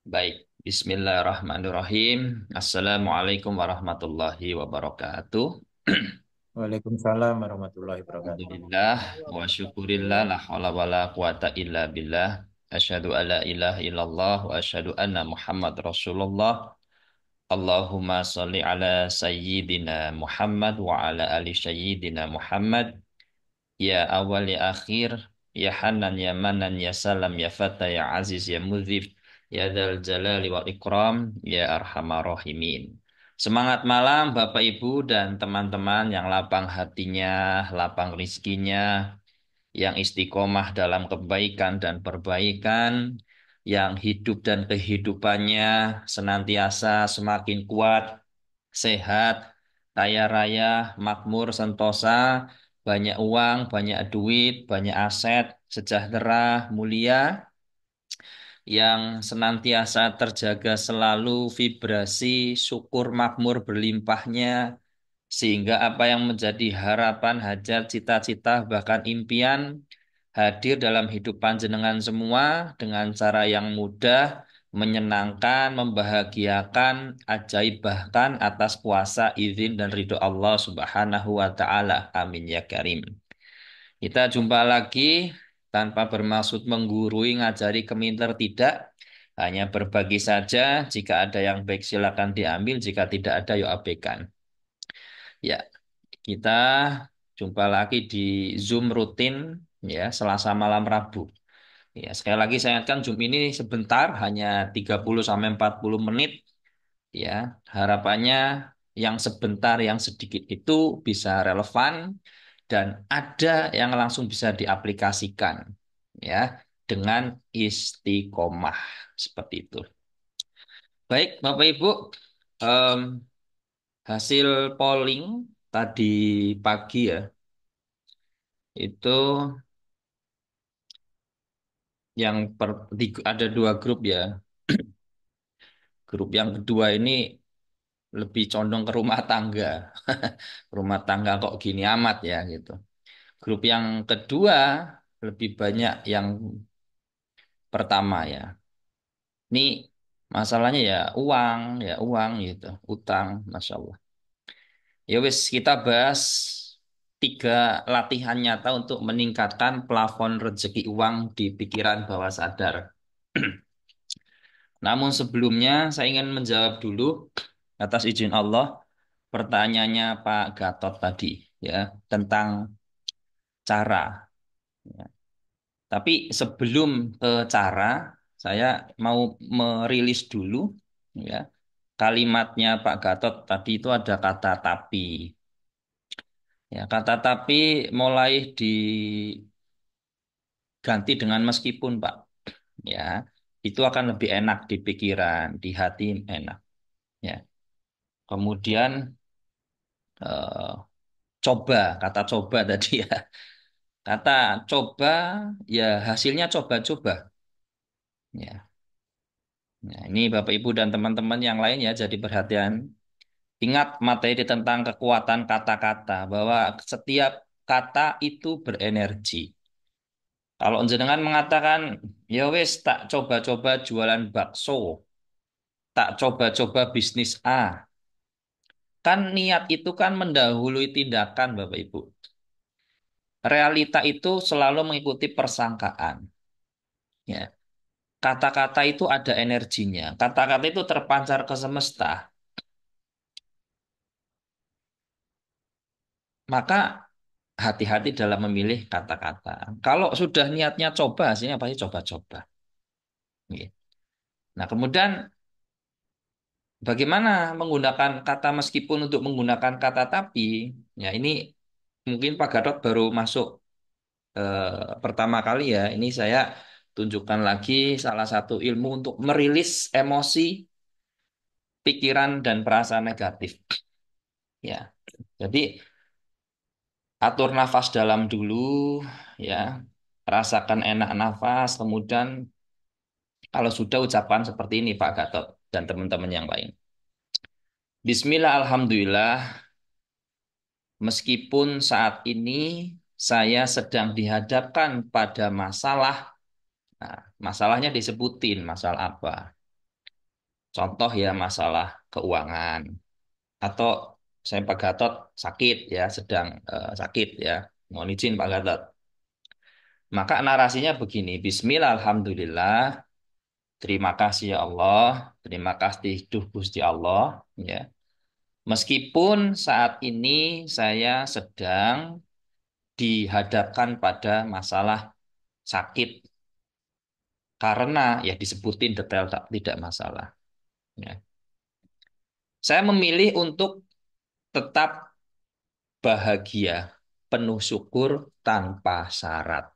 Baik, Bismillahirrahmanirrahim. Assalamualaikum warahmatullahi wabarakatuh. Waalaikumsalam warahmatullahi wabarakatuh. Alhamdulillah wa syukurillah la haula wa la quwata illa billah. Asyhadu an la ilaha illallah wa asyhadu anna Muhammad Rasulullah. Allahumma shalli ala sayyidina Muhammad wa ala ali sayyidina Muhammad. Ya awal ya akhir, ya Hanan ya Manan ya Salam ya Fatah ya Aziz ya Mudhib, ya Dzal Jalali wal Ikram, ya Arhamar Rahimin. Semangat malam Bapak Ibu dan teman-teman yang lapang hatinya, lapang rizkinya, yang istiqomah dalam kebaikan dan perbaikan, yang hidup dan kehidupannya senantiasa semakin kuat, sehat, kaya raya, makmur, sentosa, banyak uang, banyak duit, banyak aset, sejahtera, mulia, yang senantiasa terjaga selalu vibrasi syukur makmur berlimpahnya, sehingga apa yang menjadi harapan, hajat, cita-cita, bahkan impian hadir dalam hidup panjenengan semua dengan cara yang mudah, menyenangkan, membahagiakan, ajaib bahkan atas kuasa, izin, dan ridho Allah Subhanahu wa Ta'ala. Amin ya Karim. Kita jumpa lagi tanpa bermaksud menggurui, ngajari keminter tidak. Hanya berbagi saja. Jika ada yang baik silakan diambil, jika tidak ada yuk abaikan. Ya, kita jumpa lagi di Zoom rutin ya Selasa malam Rabu. Ya, sekali lagi saya ingatkan Zoom ini sebentar hanya 30 sampai 40 menit ya. Harapannya yang sebentar yang sedikit itu bisa relevan dan ada yang langsung bisa diaplikasikan ya dengan istiqomah seperti itu. Baik, Bapak Ibu, em, hasil polling tadi pagi ya itu ada dua grup ya. Grup yang kedua ini lebih condong ke rumah tangga. Rumah tangga kok gini amat ya gitu. Grup yang kedua lebih banyak yang pertama ya. Ini masalahnya ya uang gitu, utang, masya Allah. Ya wis kita bahas tiga latihan nyata untuk meningkatkan plafon rezeki uang di pikiran bawah sadar. Namun sebelumnya saya ingin menjawab dulu atas izin Allah pertanyaannya Pak Gatot tadi ya tentang cara. Ya. Tapi sebelum ke cara, saya mau merilis dulu ya kalimatnya Pak Gatot tadi itu ada kata tapi. Ya, kata tapi mulai diganti dengan meskipun Pak. Ya, itu akan lebih enak di pikiran, di hati enak. Ya. Kemudian eh, coba, kata coba tadi ya. Kata coba, ya hasilnya coba-coba. Ya. Nah, ini Bapak Ibu dan teman-teman yang lain ya, jadi perhatian. Ingat materi tentang kekuatan kata-kata, bahwa setiap kata itu berenergi. Kalau jenengan mengatakan, ya wis tak coba-coba jualan bakso, tak coba-coba bisnis A. Kan niat itu kan mendahului tindakan Bapak Ibu. Realita itu selalu mengikuti persangkaan. Ya. Kata-kata itu ada energinya. Kata-kata itu terpancar ke semesta. Maka hati-hati dalam memilih kata-kata. Kalau sudah niatnya coba, hasilnya pasti coba-coba. Gitu. Nah, kemudian bagaimana menggunakan kata meskipun untuk menggunakan kata tapi? Ya, ini mungkin Pak Gatot baru masuk pertama kali ya. Ini saya tunjukkan lagi salah satu ilmu untuk merilis emosi, pikiran, dan perasaan negatif. Ya, jadi atur nafas dalam dulu, ya, rasakan enak nafas, kemudian kalau sudah ucapan seperti ini Pak Gatot dan teman-teman yang lain. Bismillah, Alhamdulillah, meskipun saat ini saya sedang dihadapkan pada masalah, nah, masalahnya disebutin, masalah apa? Contoh ya masalah keuangan atau saya Pak Gatot sakit ya, sedang sakit ya, mohon izin Pak Gatot. Maka narasinya begini, Bismillah, Alhamdulillah, terima kasih ya Allah, terima kasih duh Gusti Allah, ya. Meskipun saat ini saya sedang dihadapkan pada masalah sakit, karena ya disebutin detail tak tidak masalah. Ya. Saya memilih untuk tetap bahagia, penuh syukur tanpa syarat.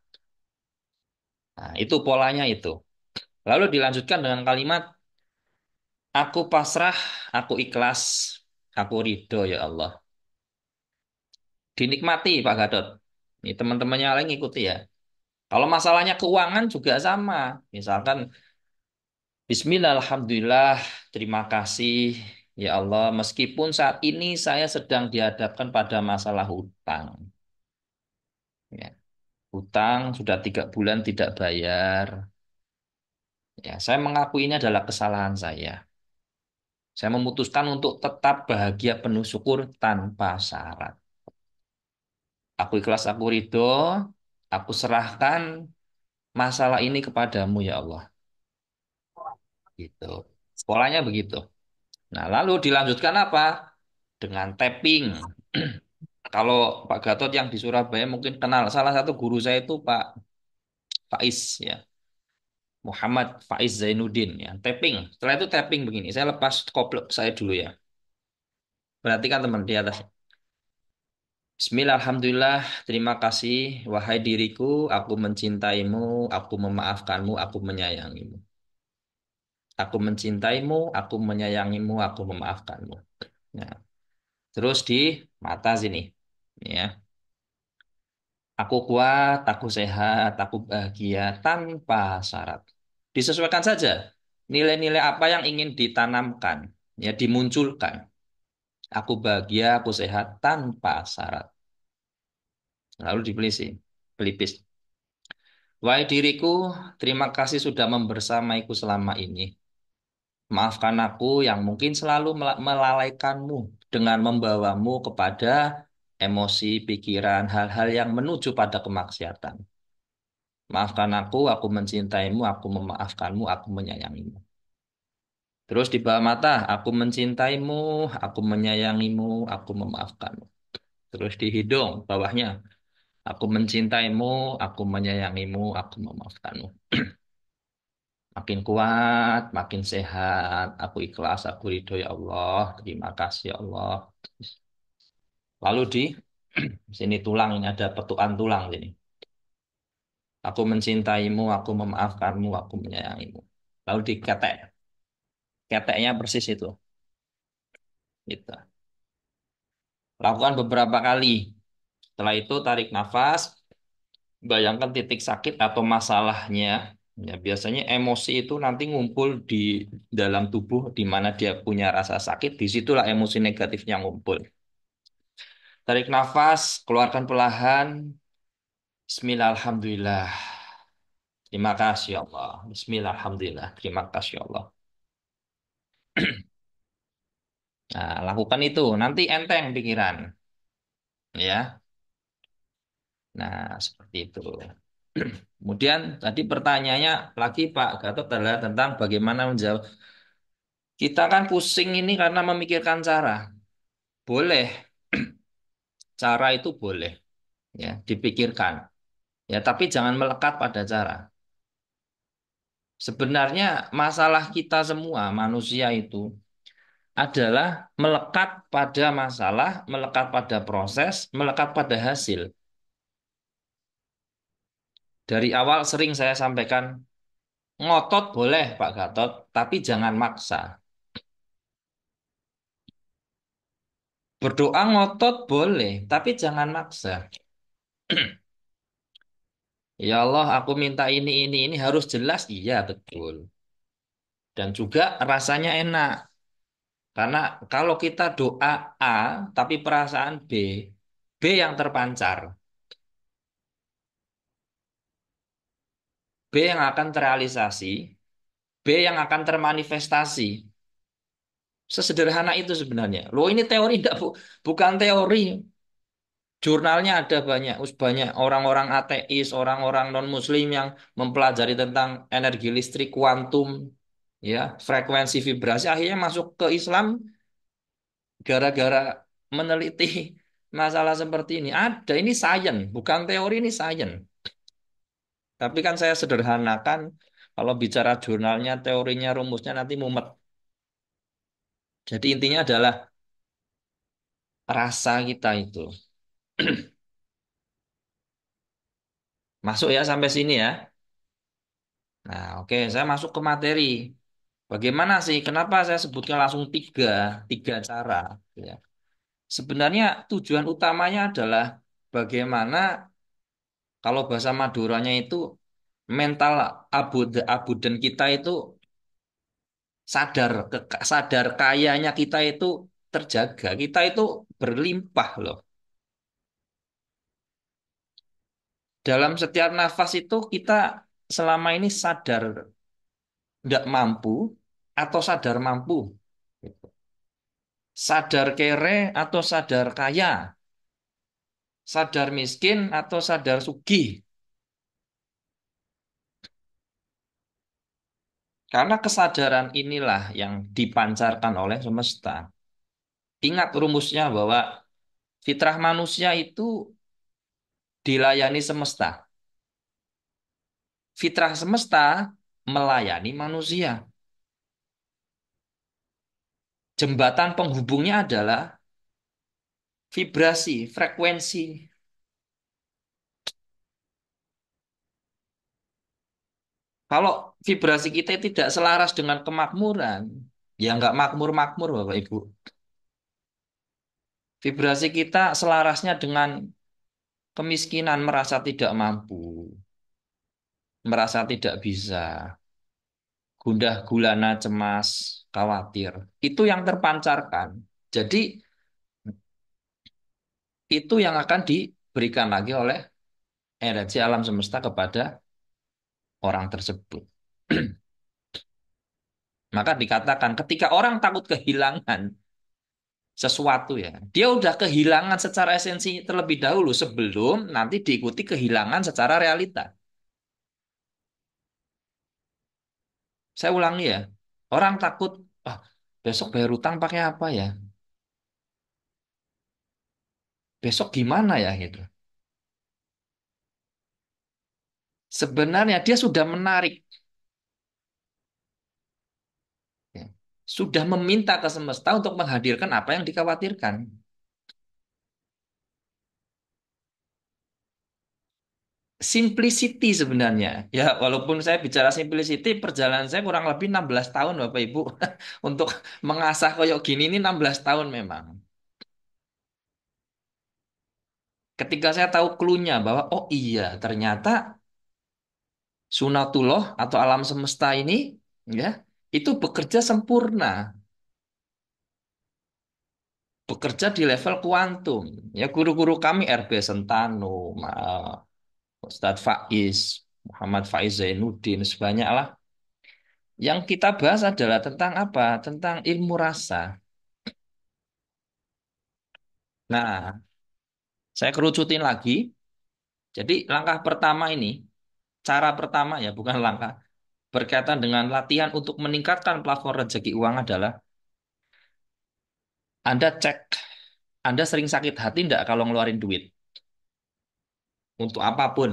Nah, itu polanya itu. Lalu dilanjutkan dengan kalimat, aku pasrah, aku ikhlas, aku ridho ya Allah. Dinikmati Pak Gadot. Ini teman-temannya yang lain ngikuti ya. Kalau masalahnya keuangan juga sama. Misalkan, Bismillah, Alhamdulillah, terima kasih ya Allah. Meskipun saat ini saya sedang dihadapkan pada masalah hutang. Ya, hutang sudah 3 bulan tidak bayar. Ya, saya mengakui ini adalah kesalahan saya. Saya memutuskan untuk tetap bahagia penuh syukur tanpa syarat. Aku ikhlas, aku ridho, aku serahkan masalah ini kepadamu ya Allah. Gitu. Polanya begitu. Nah, lalu dilanjutkan apa? Dengan tapping. Kalau Pak Gatot yang di Surabaya mungkin kenal. Salah satu guru saya itu Pak Faiz ya. Muhammad Faiz Zainuddin ya. Tapping. Setelah itu tapping begini. Saya lepas koplok saya dulu ya. Perhatikan teman di atas. Bismillah, Alhamdulillah, terima kasih, wahai diriku, aku mencintaimu, aku memaafkanmu, aku menyayangimu. Aku mencintaimu, aku menyayangimu, aku memaafkanmu. Nah, terus di mata sini, ya. Aku kuat, aku sehat, aku bahagia tanpa syarat. Disesuaikan saja nilai-nilai apa yang ingin ditanamkan, ya dimunculkan. Aku bahagia, aku sehat tanpa syarat. Lalu dipilih pelipis. Wahai diriku, terima kasih sudah membersamaiku selama ini. Maafkan aku yang mungkin selalu melalaikanmu dengan membawamu kepada emosi, pikiran, hal-hal yang menuju pada kemaksiatan. Maafkan aku mencintaimu, aku memaafkanmu, aku menyayangimu. Terus di bawah mata, aku mencintaimu, aku menyayangimu, aku memaafkanmu. Terus di hidung, bawahnya, aku mencintaimu, aku menyayangimu, aku memaafkanmu. Makin kuat, makin sehat. Aku ikhlas, aku ridho ya Allah. Terima kasih ya Allah. Lalu di sini tulang ini ada petukan tulang sini. Aku mencintaimu, aku memaafkanmu, aku menyayangimu. Lalu diketek. Keteknya persis itu. Gitu. Lakukan beberapa kali. Setelah itu tarik nafas, bayangkan titik sakit atau masalahnya. Ya, biasanya emosi itu nanti ngumpul di dalam tubuh di mana dia punya rasa sakit, disitulah emosi negatifnya ngumpul. Tarik nafas, keluarkan perlahan. Bismillah, Alhamdulillah. Terima kasih ya Allah. Bismillah, Alhamdulillah. Terima kasih ya Allah. Nah, lakukan itu. Nanti enteng pikiran. Ya. Nah, seperti itu. Kemudian tadi pertanyaannya lagi Pak Gatot adalah tentang bagaimana menjawab. Kita kan pusing ini karena memikirkan cara. Boleh, cara itu boleh ya dipikirkan. Ya, tapi jangan melekat pada cara. Sebenarnya masalah kita semua manusia itu adalah melekat pada masalah, melekat pada proses, melekat pada hasil. Dari awal sering saya sampaikan, ngotot boleh Pak Gatot, tapi jangan maksa. Berdoa ngotot boleh, tapi jangan maksa. Ya Allah, aku minta ini harus jelas. Iya, betul. Dan juga rasanya enak. Karena kalau kita doa A, tapi perasaan B, B yang terpancar. B yang akan terrealisasi, B yang akan termanifestasi. Sesederhana itu sebenarnya. Loh ini teori enggak, Bu. Bukan teori. Jurnalnya ada banyak, banyak orang-orang ateis, orang-orang non-muslim yang mempelajari tentang energi listrik kuantum, ya, frekuensi vibrasi, akhirnya masuk ke Islam gara-gara meneliti masalah seperti ini. Ada, ini sains, bukan teori, ini sains. Tapi kan saya sederhanakan, kalau bicara jurnalnya, teorinya, rumusnya nanti mumet. Jadi intinya adalah rasa kita itu. Masuk ya sampai sini ya. Nah, oke, saya masuk ke materi. Bagaimana sih? Kenapa saya sebutkan langsung tiga cara? Ya. Sebenarnya tujuan utamanya adalah bagaimana kalau bahasa Maduranya itu mental abudan kita itu sadar kayanya kita itu terjaga. Kita itu berlimpah loh. Dalam setiap nafas itu kita selama ini sadar tidak mampu atau sadar mampu. Sadar kere atau sadar kaya. Sadar miskin atau sadar sugih. Karena kesadaran inilah yang dipancarkan oleh semesta. Ingat rumusnya bahwa fitrah manusia itu dilayani semesta. Fitrah semesta melayani manusia. Jembatan penghubungnya adalah vibrasi, frekuensi. Kalau vibrasi kita tidak selaras dengan kemakmuran, ya nggak makmur-makmur Bapak Ibu. Vibrasi kita selarasnya dengan kemiskinan, merasa tidak mampu, merasa tidak bisa, gundah gulana, cemas, khawatir. Itu yang terpancarkan. Jadi itu yang akan diberikan lagi oleh energi alam semesta kepada orang tersebut. Maka dikatakan ketika orang takut kehilangan sesuatu ya, dia udah kehilangan secara esensi terlebih dahulu sebelum nanti diikuti kehilangan secara realita. Saya ulangi ya, orang takut, ah, besok bayar utang pakai apa ya? Besok gimana ya gitu. Sebenarnya dia sudah menarik, ya. Sudah meminta ke semesta untuk menghadirkan apa yang dikhawatirkan. Simplicity sebenarnya. Ya, walaupun saya bicara simplicity, perjalanan saya kurang lebih 16 tahun Bapak Ibu. Untuk mengasah koyok gini ini 16 tahun memang. Ketika saya tahu clue-nya bahwa oh iya, ternyata sunatullah atau alam semesta ini ya, itu bekerja sempurna, bekerja di level kuantum. Ya, guru-guru kami RB Sentano, Ustadz Faiz, Muhammad Faiz Zainuddin, sebanyak lah. Yang kita bahas adalah tentang apa? Tentang ilmu rasa. Nah, saya kerucutin lagi. Jadi langkah pertama ini, cara pertama ya, bukan langkah. Berkaitan dengan latihan untuk meningkatkan plafon rezeki uang adalah Anda cek, Anda sering sakit hati enggak kalau ngeluarin duit? Untuk apapun.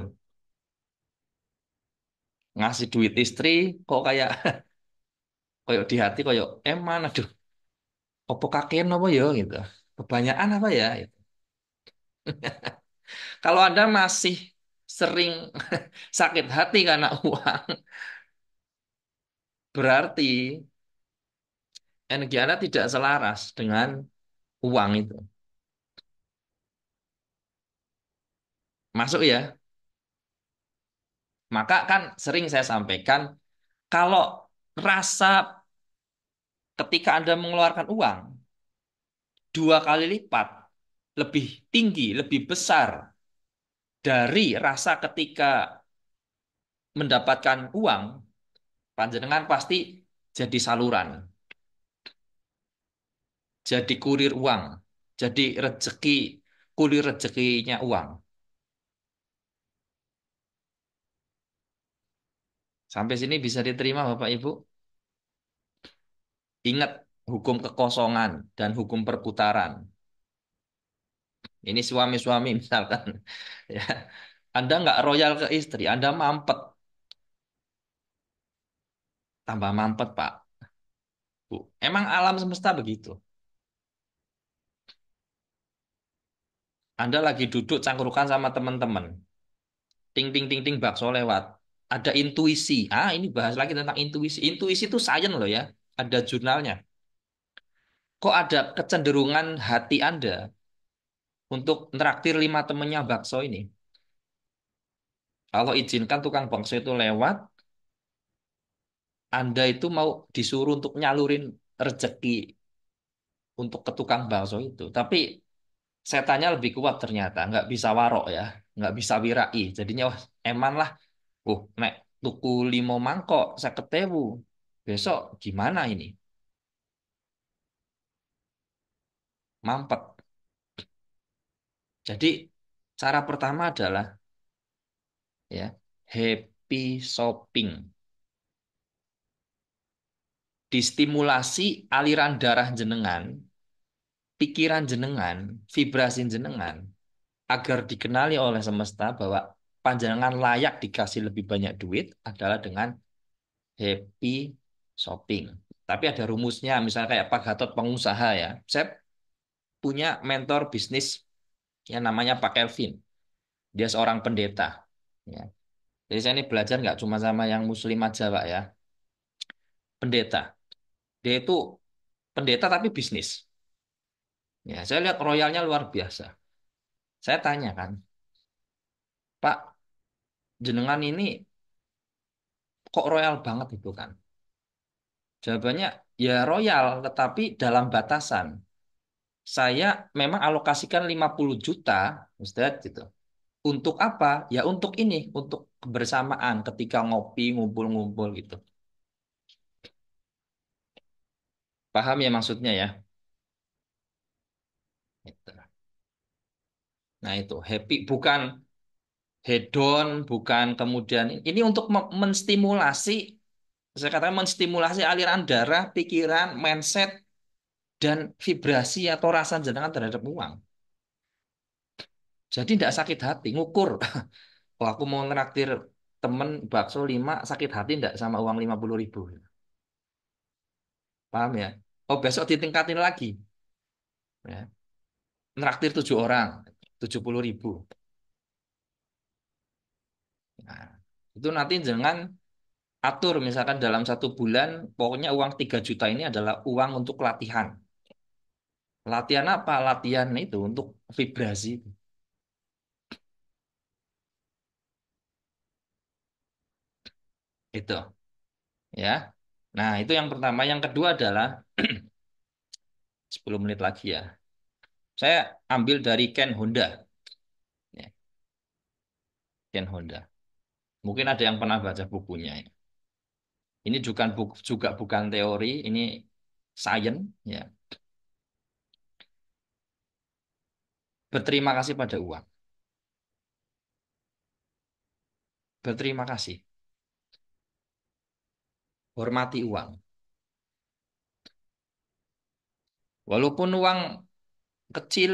Ngasih duit istri, kok kayak, kayak di hati, kayak, mana, aduh, opo kakean apa ya, gitu. Kebanyakan apa ya, gitu. Kalau Anda masih sering sakit hati karena uang, berarti energi Anda tidak selaras dengan uang itu. Masuk ya? Maka kan sering saya sampaikan, kalau rasa ketika Anda mengeluarkan uang, 2 kali lipat, lebih tinggi, lebih besar dari rasa ketika mendapatkan uang, panjenengan pasti jadi saluran. jadi kurir uang, jadi rezeki, kulir rezekinya uang. Sampai sini bisa diterima Bapak Ibu? Ingat hukum kekosongan dan hukum perputaran. Ini suami-suami misalkan, ya, Anda nggak royal ke istri, Anda mampet, tambah mampet Pak. Bu. Emang alam semesta begitu. Anda lagi duduk cangkrukan sama teman-teman, ting ting ting ting bakso lewat. Ada intuisi. Ah, ini bahas lagi tentang intuisi. Intuisi itu sains loh ya. Ada jurnalnya. Kok ada kecenderungan hati Anda untuk traktir 5 temennya bakso ini? Kalau izinkan tukang bakso itu lewat, Anda itu mau disuruh untuk nyalurin rezeki untuk ke tukang bakso itu. Tapi setannya lebih kuat ternyata, nggak bisa warok ya, nggak bisa wirai. Jadinya wah, eman lah. Nek tuku 5 mangkok 50.000. Besok gimana ini? Mampet. Jadi cara pertama adalah ya happy shopping. Distimulasi aliran darah jenengan, pikiran jenengan, vibrasi jenengan agar dikenali oleh semesta bahwa panjenengan layak dikasih lebih banyak duit adalah dengan happy shopping. Tapi ada rumusnya, misalnya kayak Pak Gatot pengusaha ya. Saya punya mentor bisnis yang namanya Pak Kelvin. Dia seorang pendeta. Ya. Jadi saya ini belajar nggak cuma sama yang Muslim aja, Pak ya. Pendeta. Dia itu pendeta tapi bisnis. Ya, saya lihat royalnya luar biasa. Saya tanya kan, Pak, jenengan ini kok royal banget itu kan? Jawabannya, ya royal, tetapi dalam batasan. Saya memang alokasikan 50 juta, Ustaz, gitu. Untuk apa? Ya untuk ini, untuk kebersamaan ketika ngopi, ngumpul-ngumpul gitu. Paham ya maksudnya ya? Gitu. Nah itu happy bukan hedon, bukan kemudian ini untuk menstimulasi, saya katakan menstimulasi aliran darah, pikiran, mindset, dan vibrasi atau rasa jenengan terhadap uang. Jadi tidak sakit hati, ngukur. Oh aku mau ngeraktir temen bakso 5, sakit hati tidak sama uang 50.000. Paham ya? Oh besok ditingkatin lagi. Ya. Ngeraktir 7 orang, 70.000. Nah, itu nanti jangan atur misalkan dalam 1 bulan, pokoknya uang 3 juta ini adalah uang untuk latihan. Latihan apa? Latihan itu untuk vibrasi. Itu ya. Nah, itu yang pertama. Yang kedua adalah 10 menit lagi ya. Saya ambil dari Ken Honda. Ya, Ken Honda. Mungkin ada yang pernah baca bukunya ya. Ini juga bukan teori, ini sains ya. Berterima kasih pada uang. Berterima kasih. Hormati uang. Walaupun uang kecil,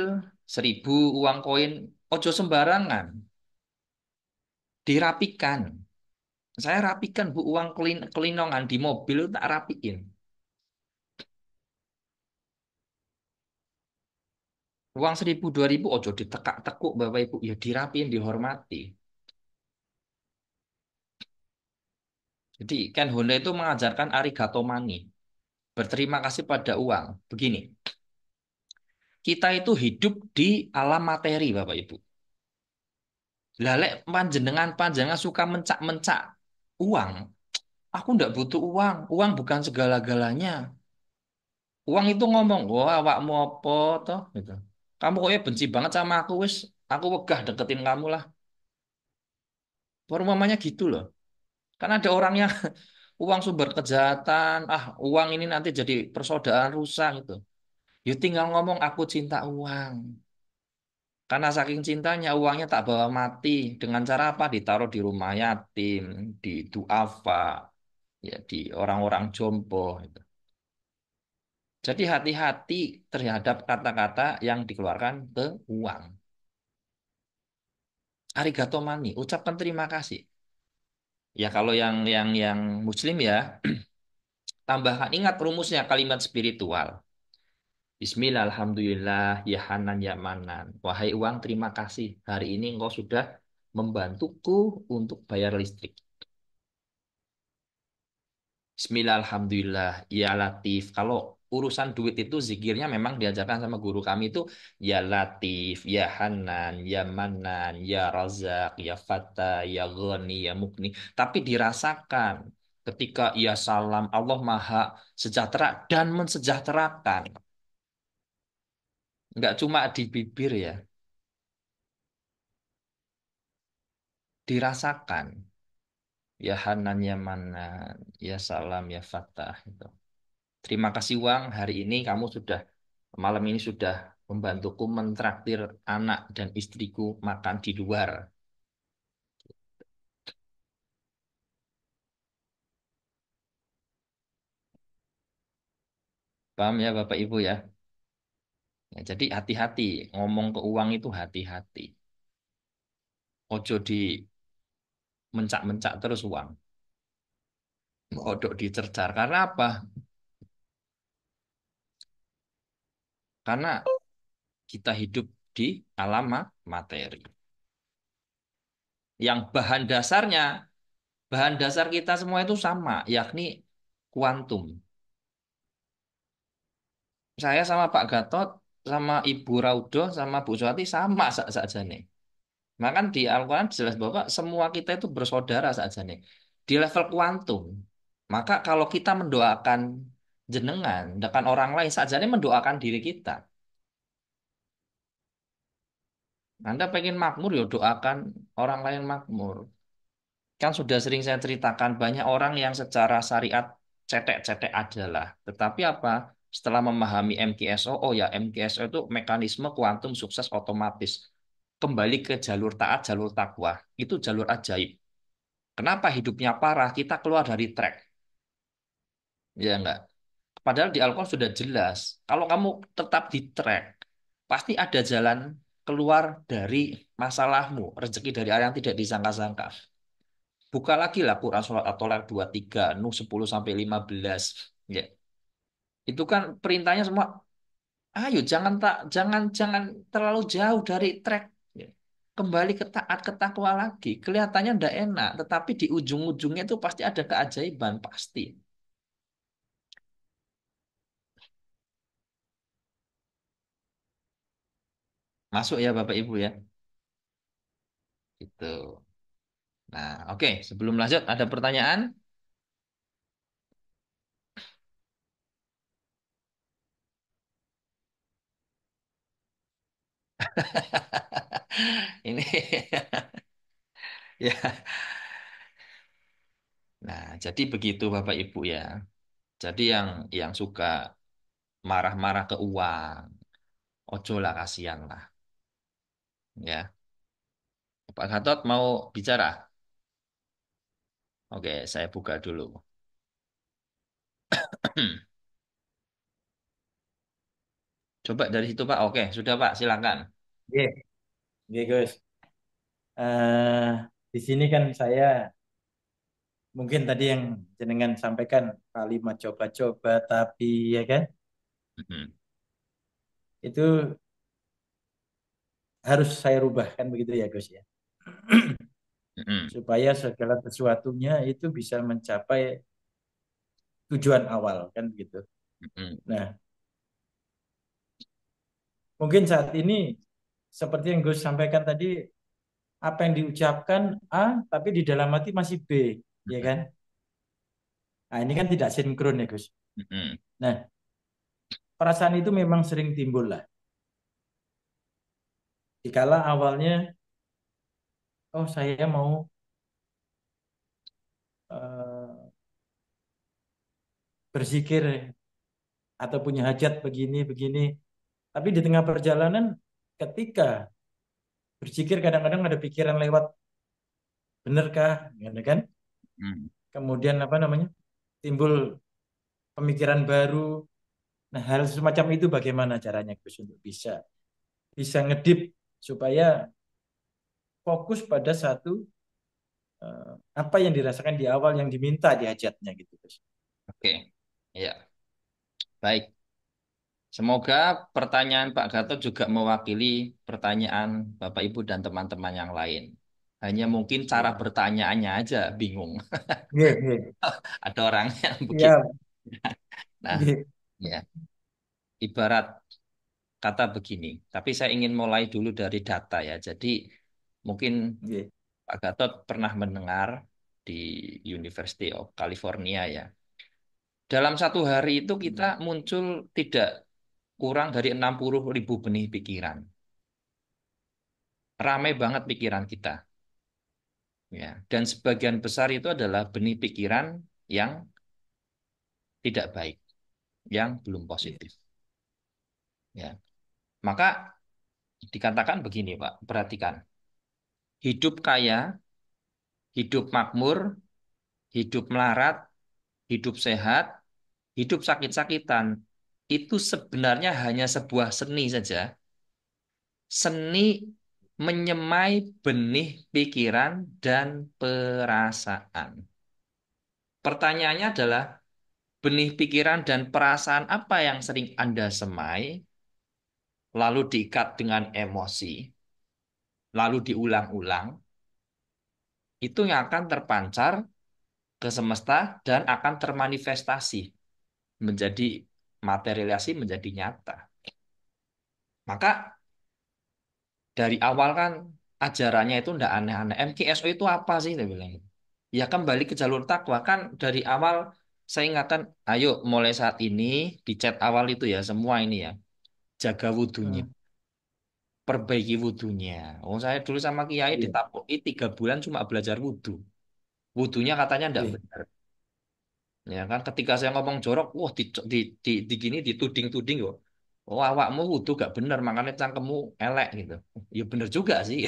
1.000 uang koin, ojo sembarangan. Dirapikan. Saya rapikan bu uang kelinongan di mobil itu tak rapiin. Uang 1.000 2.000 ojo ditekak-tekuk Bapak Ibu ya dirapiin dihormati. Jadi Ken Honda itu mengajarkan arigato mani, berterima kasih pada uang. Begini, kita itu hidup di alam materi Bapak Ibu. Lalek panjenengan panjenengan suka mencak-mencak uang. Aku ndak butuh uang. Uang bukan segala-galanya. Uang itu ngomong, wah awakmu apa toh gitu. Kamu kok benci banget sama aku wis, aku wegah deketin kamu lah. Perumpamannya gitu loh. Kan ada orang yang uang sumber kejahatan, ah uang ini nanti jadi persaudaraan rusak gitu. You tinggal ngomong aku cinta uang. Karena saking cintanya uangnya tak bawa mati. Dengan cara apa? Ditaruh di rumah yatim, di duafa, ya di orang-orang jompo. Gitu. Jadi hati-hati terhadap kata-kata yang dikeluarkan ke uang. Arigato mani, ucapkan terima kasih. Ya kalau yang Muslim ya, tambahkan ingat rumusnya kalimat spiritual. Bismillah, alhamdulillah, ya Hanan, ya Manan. Wahai uang, terima kasih. Hari ini engkau sudah membantuku untuk bayar listrik. Bismillah, alhamdulillah, ya Latif. Kalau urusan duit itu zikirnya memang diajarkan sama guru kami itu ya Latif, ya Hanan, ya Manan, ya Razak, ya Fata, ya Ghani, ya Mukni. Tapi dirasakan ketika ya salam Allah Maha sejahtera dan mensejahterakan. Enggak cuma di bibir ya, dirasakan. Ya Hanan, ya Manan, ya Salam, ya Fatah. Itu. Terima kasih Wang, hari ini kamu sudah, malam ini sudah membantuku mentraktir anak dan istriku makan di luar. Paham ya Bapak Ibu ya? Ya, jadi hati-hati, ngomong ke uang itu hati-hati. Ojo di mencak-mencak terus uang. Odok dicercar. Karena apa? Karena kita hidup di alam materi. Yang bahan dasar kita semua itu sama, yakni kuantum. Saya sama Pak Gatot, sama Ibu Raudo, sama Bu Suwati sama saja nih. Maka di Al-Quran jelas bahwa semua kita itu bersaudara saja nih. Di level kuantum. Maka kalau kita mendoakan jenengan, dengan orang lain saja nih mendoakan diri kita. Anda pengen makmur, ya doakan orang lain makmur. Kan sudah sering saya ceritakan banyak orang yang secara syariat cetek-cetek aja lah. Tetapi apa? Setelah memahami MKSO, oh ya MKSO itu mekanisme kuantum sukses otomatis. Kembali ke jalur taat, jalur takwa. Itu jalur ajaib. Kenapa hidupnya parah? Kita keluar dari track. Ya enggak? Padahal di Al-Quran sudah jelas. Kalau kamu tetap di track, pasti ada jalan keluar dari masalahmu. Rezeki dari arah yang tidak disangka-sangka. Buka lagi lah Quran Surat At-Tolak 23, Nuh 10 sampai 15. Ya. Itu kan perintahnya semua, ayo jangan terlalu jauh dari track. Ya. Kembali ke taat ke takwa lagi. Kelihatannya ndak enak, tetapi di ujung-ujungnya itu pasti ada keajaiban, pasti. Masuk ya Bapak Ibu ya. Itu. Nah, oke, sebelum lanjut ada pertanyaan? Ini ya. Nah, jadi begitu Bapak Ibu ya. Jadi yang suka marah-marah ke uang, ojo lah kasihan lah. Ya, Pak Gatot mau bicara? Oke, saya buka dulu. Coba dari situ Pak. Oke, sudah Pak, silakan. Oke, oke Gus. Eh, di sini kan saya mungkin tadi yang jenengan sampaikan kalimat coba-coba tapi ya kan Mm-mm, itu harus saya rubah kan begitu ya Gus ya. mm-mm, Supaya segala sesuatunya itu bisa mencapai tujuan awal kan begitu. mm-mm, Nah, mungkin saat ini seperti yang Gus sampaikan tadi apa yang diucapkan A tapi di dalam hati masih B, ya mm-mm, kan? Nah, ini kan tidak sinkron ya Gus. mm-mm, Nah, perasaan itu memang sering timbul lah. Dikala awalnya, oh saya mau berzikir atau punya hajat begini begini. Tapi di tengah perjalanan ketika berzikir kadang-kadang ada pikiran lewat, benarkah? Gitu kan? Hmm. Kemudian apa namanya? Timbul pemikiran baru. Nah, hal semacam itu bagaimana caranya Gus untuk bisa bisa ngedip supaya fokus pada satu apa yang dirasakan di awal yang diminta di hajatnya gitu Gus. Oke, ya, baik. Semoga pertanyaan Pak Gatot juga mewakili pertanyaan Bapak Ibu dan teman-teman yang lain. Hanya mungkin cara Iya. pertanyaannya aja bingung. Iya, iya. Ada orang yang begitu. Iya, Nah, iya, ya, ibarat kata begini. Tapi saya ingin mulai dulu dari data ya. Jadi mungkin iya. Pak Gatot pernah mendengar di University of California ya. Dalam satu hari itu kita Hmm. muncul tidak kurang dari 60.000 benih pikiran. Ramai banget pikiran kita. Ya, dan sebagian besar itu adalah benih pikiran yang tidak baik, yang belum Iya, positif. Ya, maka dikatakan begini, Pak. Perhatikan, hidup kaya, hidup makmur, hidup melarat, hidup sehat, hidup sakit-sakitan, itu sebenarnya hanya sebuah seni saja. Seni menyemai benih pikiran dan perasaan. Pertanyaannya adalah, benih pikiran dan perasaan apa yang sering Anda semai, lalu diikat dengan emosi, lalu diulang-ulang, itu yang akan terpancar ke semesta dan akan termanifestasi menjadi materialisasi menjadi nyata. Maka dari awal kan ajarannya itu ndak aneh-aneh. MKSO itu apa sih? Dia bilang. Ya kembali ke jalur takwa kan dari awal saya ingatkan, ayo mulai saat ini di chat awal itu ya semua ini ya jaga wudhunya, hmm, perbaiki wudhunya. Oh saya dulu sama Kiai iya, ditapuki 3 bulan cuma belajar wudhu. Wudhunya katanya ndak iya, benar. Ya kan ketika saya ngomong jorok, wah di gini dituding-tuding kok. Oh awakmu wudhu gak bener makanya cangkemmu elek gitu. Ya bener juga sih.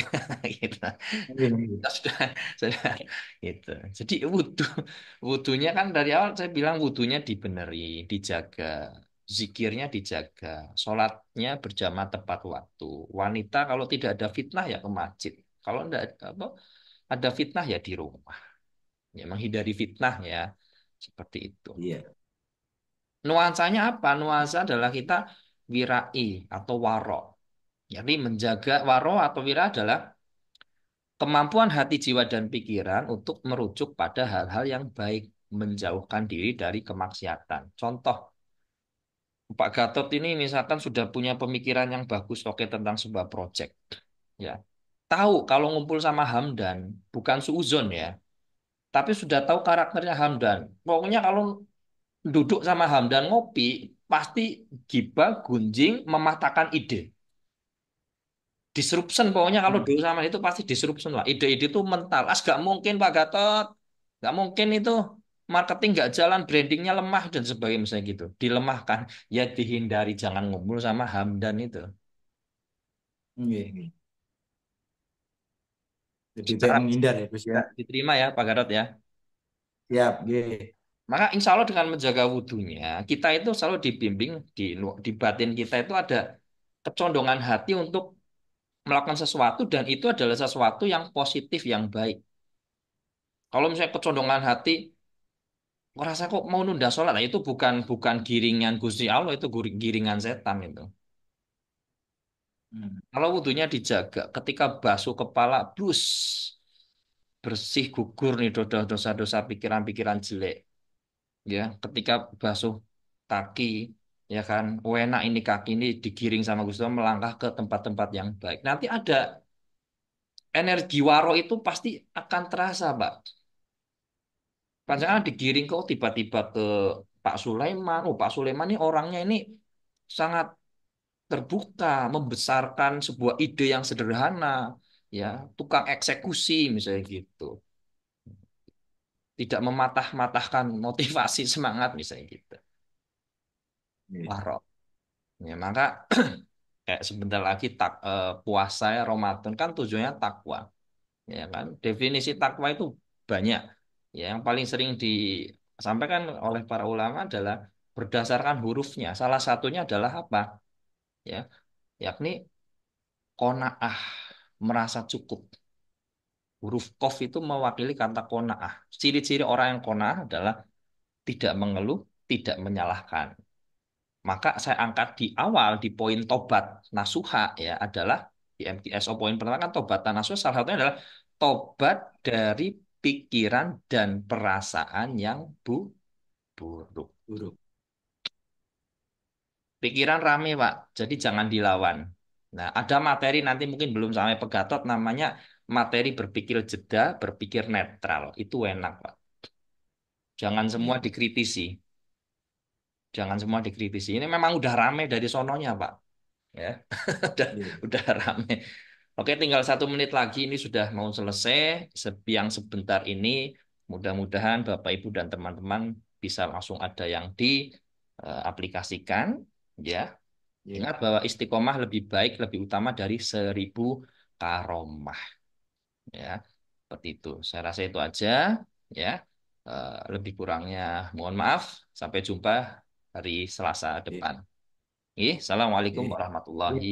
Gitu. iya, iya, Sudah, sudah gitu. Jadi wudhunya kan dari awal saya bilang wudhunya dibeneri, dijaga, zikirnya dijaga, sholatnya berjamaah tepat waktu. Wanita kalau tidak ada fitnah ya ke masjid. Kalau tidak apa ada fitnah ya di rumah. Ya menghindari fitnah ya seperti itu. iya, Nuansanya apa? Nuansa adalah kita wirai atau waro. Jadi menjaga waro atau wira adalah kemampuan hati, jiwa, dan pikiran untuk merujuk pada hal-hal yang baik, menjauhkan diri dari kemaksiatan. Contoh, Pak Gatot ini misalkan sudah punya pemikiran yang bagus, oke tentang sebuah proyek, ya. Tahu kalau ngumpul sama Hamdan, bukan suuzon ya, tapi sudah tahu karakternya Hamdan. Pokoknya kalau duduk sama Hamdan ngopi, pasti gibah, gunjing, mematahkan ide. Disruption pokoknya kalau hmm, dulu sama itu pasti disruption lah. Ide-ide itu mental. Gak mungkin Pak Gatot. Gak mungkin itu. Marketing gak jalan, brandingnya lemah dan sebagainya misalnya gitu. Dilemahkan. Ya dihindari jangan ngumpul sama Hamdan itu. iya, iya. Lebih baik Secara menghindar ya Gus ya. tidak diterima ya Pak Gatot ya. Siap, iya, Maka insya Allah dengan menjaga wudhunya, kita itu selalu dibimbing di batin kita itu ada kecondongan hati untuk melakukan sesuatu dan itu adalah sesuatu yang positif, yang baik. Kalau misalnya kecondongan hati, merasa kok mau nunda sholat, nah, itu bukan bukan giringan Gusti Allah, itu giringan setan itu. hmm, Kalau wudhunya dijaga, ketika basuh kepala, blus, bersih gugur nih dosa-dosa pikiran-pikiran jelek. Ya, ketika basuh kaki, ya kan, enak ini kaki ini digiring sama Gusti Allah melangkah ke tempat-tempat yang baik. Nanti ada energi waro itu pasti akan terasa, Pak. Panjangan digiring kok tiba-tiba ke Pak Sulaiman. Oh, Pak Sulaiman ini orangnya ini sangat terbuka, membesarkan sebuah ide yang sederhana, ya, tukang eksekusi misalnya gitu. Tidak mematah-matahkan motivasi semangat misalnya gitu. Iya. waro. Ya, maka kayak sebentar lagi puasa ya Ramadan kan tujuannya takwa. Ya kan? Definisi takwa itu banyak. Ya, yang paling sering disampaikan oleh para ulama adalah berdasarkan hurufnya. Salah satunya adalah apa? Ya, yakni qanaah, merasa cukup. Huruf Qaf itu mewakili kata qanaah. Ciri-ciri orang yang qanaah adalah tidak mengeluh, tidak menyalahkan. Maka saya angkat di awal di poin tobat nasuha ya adalah di MTSO poin pertama kan tobat dan nasuha salah satunya adalah tobat dari pikiran dan perasaan yang buruk. Buruk. Pikiran rame, Pak. Jadi jangan dilawan. Nah, ada materi nanti mungkin belum sampai pegatot namanya materi berpikir jeda, berpikir netral. Itu enak, Pak. Jangan semua Iya. dikritisi. Jangan semua dikritisi. Ini memang udah rame dari sononya, Pak. Ya, udah, Iya. udah rame. Oke, tinggal 1 menit lagi. Ini sudah mau selesai. Yang sebentar ini, mudah-mudahan Bapak, Ibu, dan teman-teman bisa langsung ada yang diaplikasikan. Ya, Iya. ingat bahwa istiqomah lebih baik, lebih utama dari 1000 karomah. Ya, seperti itu. Saya rasa itu aja. Ya, lebih kurangnya mohon maaf. Sampai jumpa hari Selasa Iya. depan. Assalamualaikum Iya. warahmatullahi